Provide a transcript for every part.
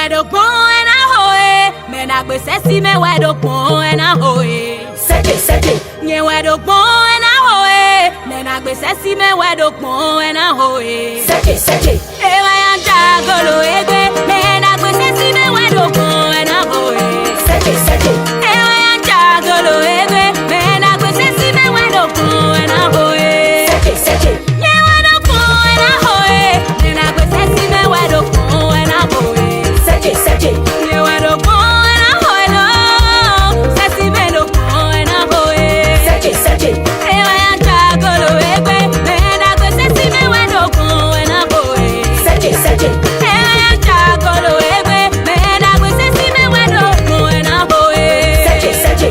wedo pon ena hoe me na gbe sesi me wedo pon ena hoe seje nye wedo pon ena hoe me na gbe sesi me wedo pon ena hoe seje e wa yanja golo egbe me na gbe sesi me wedo pon ena hoe seje e wa yanja golo egbe me na gbe sesi me wedo pon ena hoe seje nye wedo pon ena hoe me na gbe sesi me wedo pon ena hoe seje nye wedo pon ena hoe no sesi me do pon ena hoe seje e wa yanja golo egbe me na gbe sesi me wedo pon ena hoe seje e wa yanja golo egbe me na gbe sesi me wedo pon ena hoe seje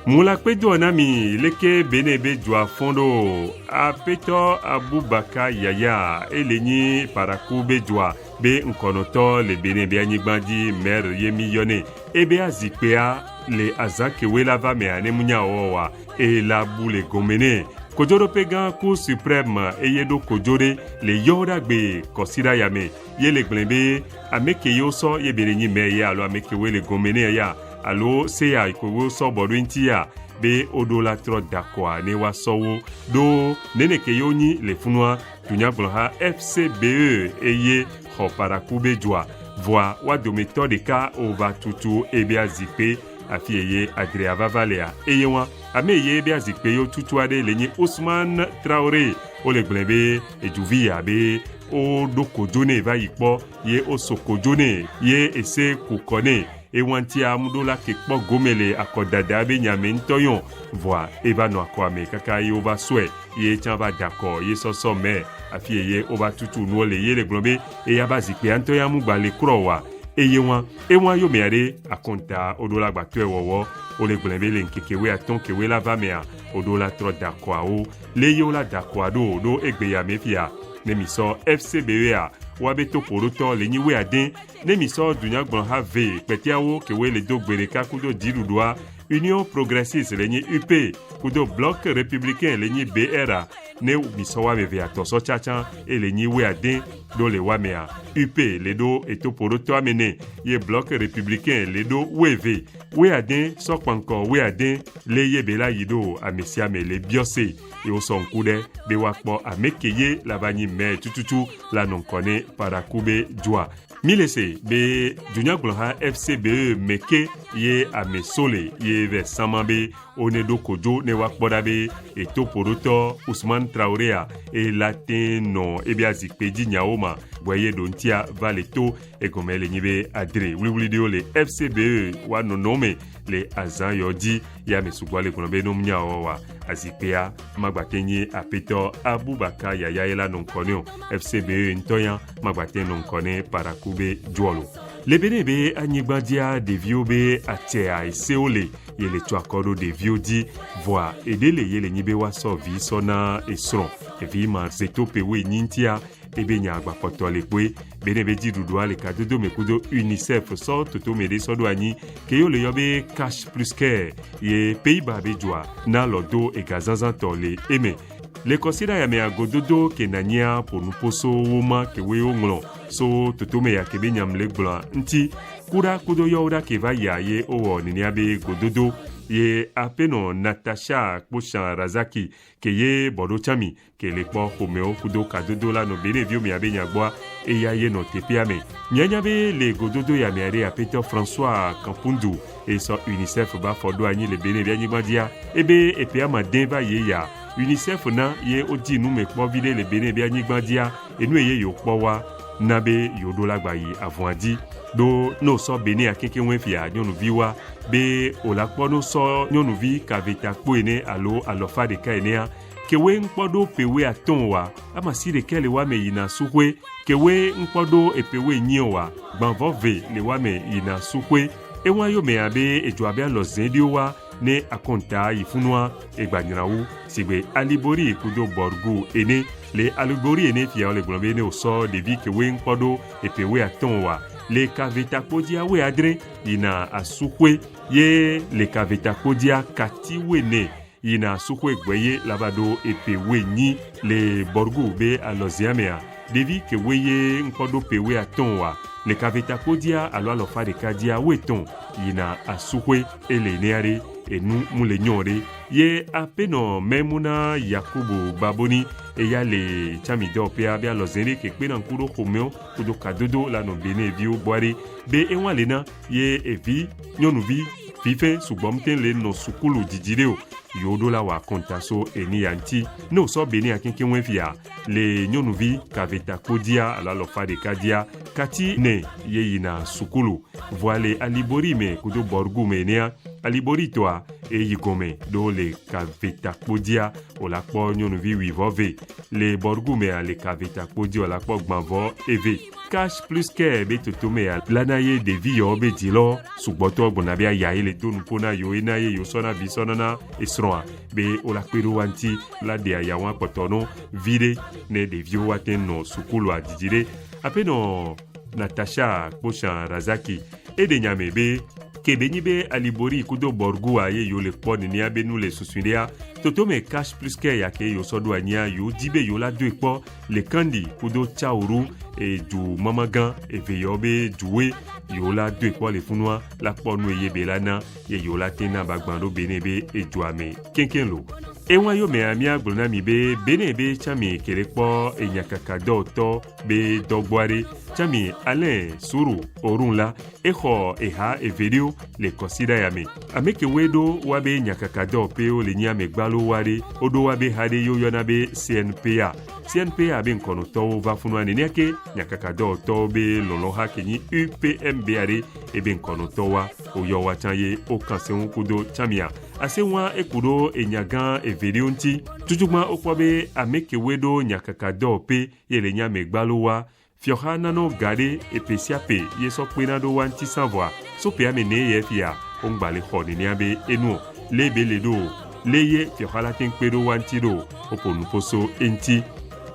Mula kwedo nami leke benebe jua fondo a peto Abubakar Yaya elenyi paraku be jua be nkonoto le benebe anyigbandi mer yemi yone ebe azikpea le azake welava me anemunya owa e la boule gomene kojoro pegan Cour suprême eyedo kojore le yoda gbe kosira yame ye le gbenbe ameke yo so ye berenyi me ye alo ameke wele gomene ya alo seya ikowo so bodwinti ya be odola tro dakwa ne wa sowo do neneke yoni le funwa tunyagloha FCBE eye ho parakube jwa voa wa do méthode ka ova tutu ebe azikpe afi eye Adria Vavalea eye wa ame ye ebe azikpe yo tutu ade lenyi Ousmane Traoré o le gblebe ejuvia be o dokojone va yipo ye osokojone ye ese kukone ewanti amudola kekpo gomele akodada be nyame ntoyon voa eba no akwame kaka ye oba swe ye chamba d'accord ye soso me afi ye oba tutu no le ye le glombe e yaba zikpe antoya mu gbale krowa eye wan yo meare akonta odola gbatwe wowo o le glombe le nkekewe aton kewe la vamea odola tro d'accord o le yo la d'accord do egbe ya mefia nemiso FCBE a wabeto poroto lenyi we adin nemiso dunya gbon ha ve petiawo kewe le dogbere ka kudo dirudwa Union Progressiste lenyi UP kudo Bloc Républicain lenyi BRA ne miso wa meve atoso chacha e lenyi we adin do le wamea UP le do eto poroto amene ye Bloc Républicain le do weve we adin sokpanko we adin le ye bela yido amesia me le biose e o son kude be wakpo amekeye la bani me tututu la non kone parakube jwa milese be dunya glonha FCBE meke ye amesole ye ve samambe onedo kojo ne wakpoda be eto poroto Ousmane Traoré e latino e biazikpe di nyaoma boye dontia valeto e gomele nyibe adre wuli dio le FCBE wa nonome le azan yodi ya mesugwale konobe no mnyawa azipea magbatenye apeto Abubakar Yaya ela nonkone FCBE ntoyan magbaten nonkone parakube juolo lebenebe anyigbandia deviobe atea eseole yele tuakodo deviodi voa edele yele nyibe waso vi sona esron evi ma zeto pewe nyintia ebe nya agbapoto lekwe benebe didudu ale kadodo mekudo UNICEF so toto mede sodo anyi ke yo le yobe cash plus care ye Pays-Bas bejwa na lodo e gazanzan tole eme le kosida ya me agododo ke nanya ponu poso woma ke we onglo so toto me ya ke be nyam le gbla nti kuda kudo yoda ke va ya ye owo ni abe gododo ye apeno Natasha Kposhan Razaki ke ye bodo chami ke le po homeo kudo kadodo la no bene vio mi abe nyagboa e ya ye no tepiame nyanya be le gododo ya me are apeto François Kampundu e so UNICEF ba fodo anyi le bene via nyigbandia ebe epea ma denva ye ya UNICEF na ye odi nu me kpo vide le bene via nyigbandia enu ye yo kpowa nabe yodola gbayi avwandi do no so bene akeke wenfia nyonu wa be olakpo no so nyonu vi kaveta kpo ene alofa de ka ene kewe nkpodo pewe aton wa amasi de kele wa me yina sukwe kewe nkpodo epewe nyin wa gbanvo ve le wa me yina sukwe ewa yo me abe ejo abe lo zendio wa ne akonta ifunwa egbanyirawu sigbe alibori ekudo borgu ene le alibori ene fia le glombe ne oso de vi kewe nkpodo epewe aton wa le kavetakpodia we adre ina asukwe ye le kavetakpodia kati wene ina asukwe gweye labado epe we nyi le borgu be aloziamea devi ke weye nkodo pewe atonwa le kavetakpodia alo alofa de kadia weton ina asukwe ele neare enu mule nyore ye apeno memuna Yakubu Baboni eya le chamido pe abia lozere ke pe nan kudo komeo kudo kadodo la no bene viu boare be enwa lena ye evi nyonuvi fife sugbomten le no sukulu jijireo yodo la wa kontaso eni yanti no so bene akinkin wenfia le nyonuvi kavetakpodia ala lofa de kadia kati ne ye ina sukulu voile alibori me kudo borgu menea alibori toa e yigome do le kavetakpodia olakpo nyonuvi wivove le borgu me le kavetakpodia olakpo gbanvo eve cash plus ke be totome lanaye de vi yo be dilo sugboto gbonabia yae le tonu pona yo enaye yo sona visonana esroa be olakperu wanti la de ayawan potono vide ne de vio waten no sukulu adijire apeno Natasha Kposhan Razaki ede nyame be kebenyi be alibori kudo borgu aye yo le poni ni abe nou le susuidea totome cash plus ke yake yo sodo anya yo dibe yo la deux po le kandi kudo chauru e du mamagan e veyobe duwe yo la deux po le funwa la ponu ye belana ye yo la tena bagbando benebe e duame kenkenlo enwa yo me amia glonami be benebe chami kelekpo e nyakaka do be dogboare chami Alain Suru orunla eho eha everio le kosida yame ameke wedo wabe nyakaka do pe o le nyame gbalo ware odo wabe hade yo yonabe CNPA be nkono to va funwa neneke nyakaka do be lolo ha kenyi UPMB are e be nkono to wa o yo wachaye o kanseun kudo chamia asewa ekudo enyagan everio nti tujuma okwabe ameke wedo nyakaka do pe yele nyame gbalo wa Fioha nano gade epesiape yeso kwenado wanti savoir so pe amene ye fia ongbale khoni ni abe enu lebe ledo leye fioha la tenkpedo wanti do oponu poso enti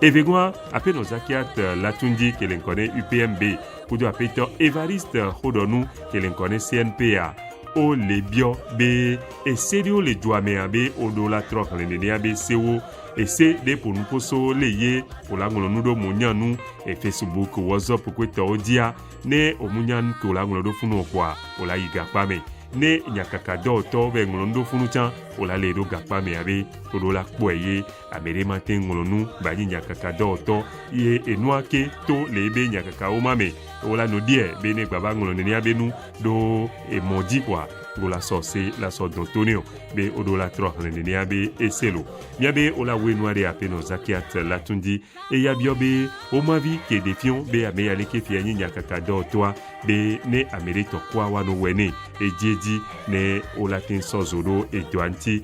evegwa apeno zakiat latundi kelenkone UPMB kudo apeto Evariste Hodonu kelenkone CNPA o lebio be eserio le duame abe odola trok le abe sewo ese de pour nous poso leye olangolo nudo munyanu e Facebook WhatsApp kweta odia ne omunyan ko olangolo do funu kwa ola yiga pame ne nyakaka do to be ngolo ndo funu chan ola le do gapame abe odola kpoye amere matin ngolo nu ba nyakaka do to ye enwake to lebe nyakaka o mame ola no die be ne baba ngolo ne abe nu do e modi kwa la sorce la sorte d'Antonio be odola tro ne abe eselo miabe ola wenware apeno zakiat latundi e yabiobe o mavi ke defion be ame aleke fiani nyakaka do toa be ne amerito kwa wano wene e jeji ne ola tin sozodo e doanti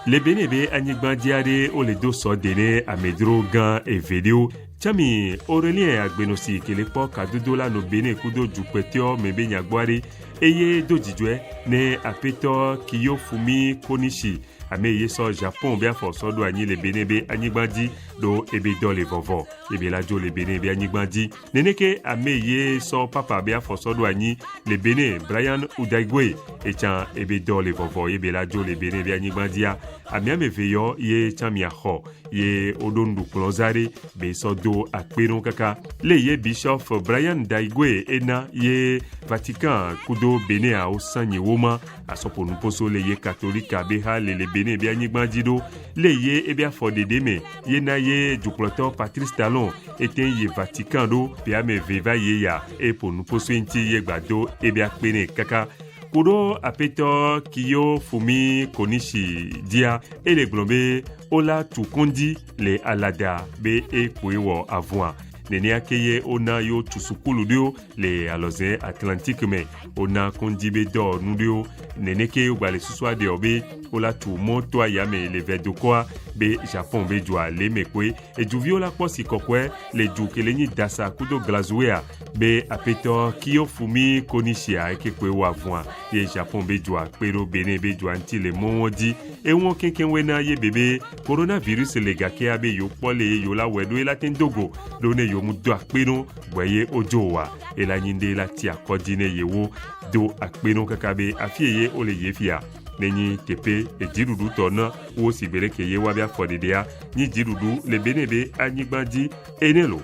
le benebe anyigbandiare o le do so dene amedro gan e video chami Aurélien agbenosi kelepo kadodola no bene kudo jupetio mebe nyagwari eye dojijwe ne apeto kiyo fumi konishi ame yeso Japon bia forso do anyi le benebe anyigbandi do ebe do le vovo ebe la jo le benebe anyigbandi neneke ame ye so papa bia forso do anyi le bene Brian Udaigwe echan ebe do le vovo ebe la jo le benebe anyigbandia ame veyo ye chamia ho ye odondu klozare be so do akperon kaka le ye Bishop Brian Daigwe ena ye Vatican kudo bene a osanyi woma asoponu poso le ye katolika beha le bene bia nyigbandido le ye ebia fodedeme ye na ye jukloto Patrice Talon eten ye Vatican do bia me veva ye ya e ponu poso enti ye gbado ebia kpene kaka kudo apeto kiyo fumi konishi dia ele glombe ola tukondi le alada be e kwewo avwa nene akeye ona yo tusukulu dio le aloze Atlantique me ona kondibe do nudio nene ke ubale suswa de obe ola tu moto ayame le vedokwa be Japon be jwa le mekwe e juviola posi kokwe le jukelenyi dasa kudo glazwea be apeto kiyo fumi konishia ekekwe wavwa ye Japon be jwa pero bene be jwa anti le monodi ewon kenken wena ye bebe coronavirus le gake abe yo pole yo la wedo la tendogo do ne yo mu do akpenu boye ojo wa elanyinde la ti akodine yewo do akpenu kakabe afieye ole yefia nenyi tepe ejirudu tona wo sibere ke ye wabia fodidea ni jirudu le benebe anyigbaji enelo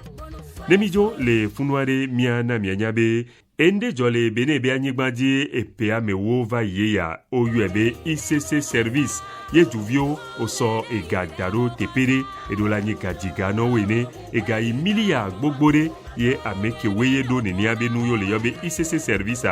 nemijo le funware miana mianyabe ende jole benebe anyigbaji epe amewo va yeya oyuebe ICC service ye juvio oso ega daro tepere edola nyiga jigano wene ega imilia gbogbore ye ameke weye do ni abenu yo le yobe ICC service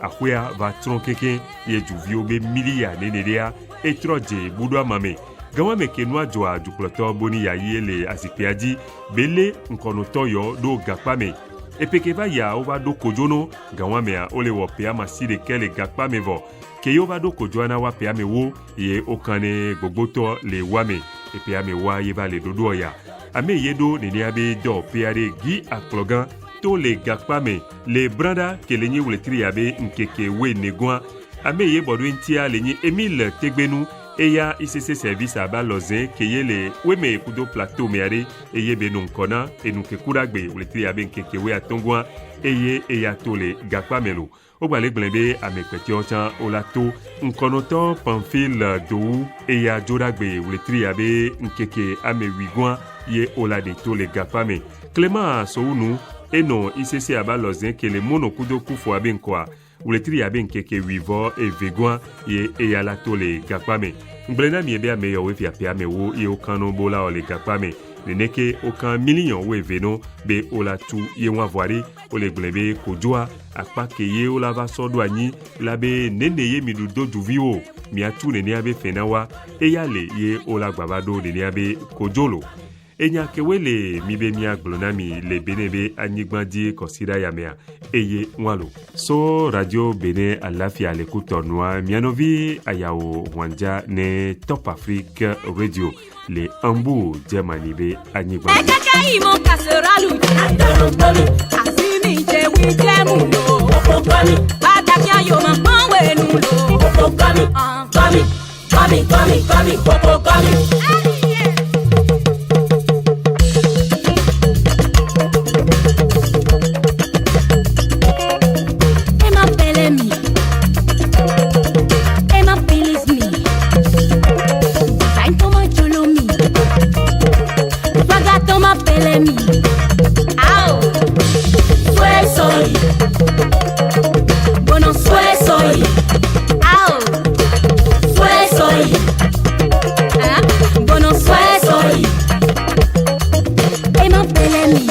akwea va tronkeke ye juvio be milia nenerea etroje budwa mame gawa meke noa joa jukloto boni ya yele asipiaji bele nkonoto yo do gakpame epekeva ya ova do kojono gawa mea ole wo pea masire kele gakpame vo ke yo va do kojoana wa pea me wo ye okane gbogoto le wame epea me wa ye va le dodo ya ame yedo nene abe do peare gi aklogan to le gakpame le branda ke lenyi wuletri abe nkeke we negwa ame ye bodo ntia lenyi Emile Tegbenu eya ICC service aba lozen keye le weme kudo plateau meare eye benun kona enuke kuragbe wuletri abe nkeke we atongwa eye eya tole gakpamelo ogbale gblebe amekweti ochan olato nkonoto Pamphile dou eya jodagbe wuletri abe nkeke ame wigwa ye olade tole gakpame Clément Sounu eno ICC aba lozen kele mono kudo kufo abe nkwa wuletri abe nkeke wivo evegwa ye eyala tole gakpame nglena miebe ameyo we fiapia mewo ye okano bola ole gakpame neneke okan million we veno be olatu ye wanvoari ole glebe kojoa akpake ye olava sodo anyi labe nene ye midudo juviwo miatu nene abe fenawa eyale ye ola gbabado nene abe kojolo enya kewele mibe mia glonami le benebe anyigbandi kosira yamea eye nwalo so radio bene alafia le kutonwa mianovi ayao wanja ne Top Afrique Radio le ambu Germany be anyigbandi ekeke imo kaseralu adarobolu asimi je wi jemu lo opopani pataki ayo ma ponwe nu lo opopani kami popopani Bono soy. Ema pelemi.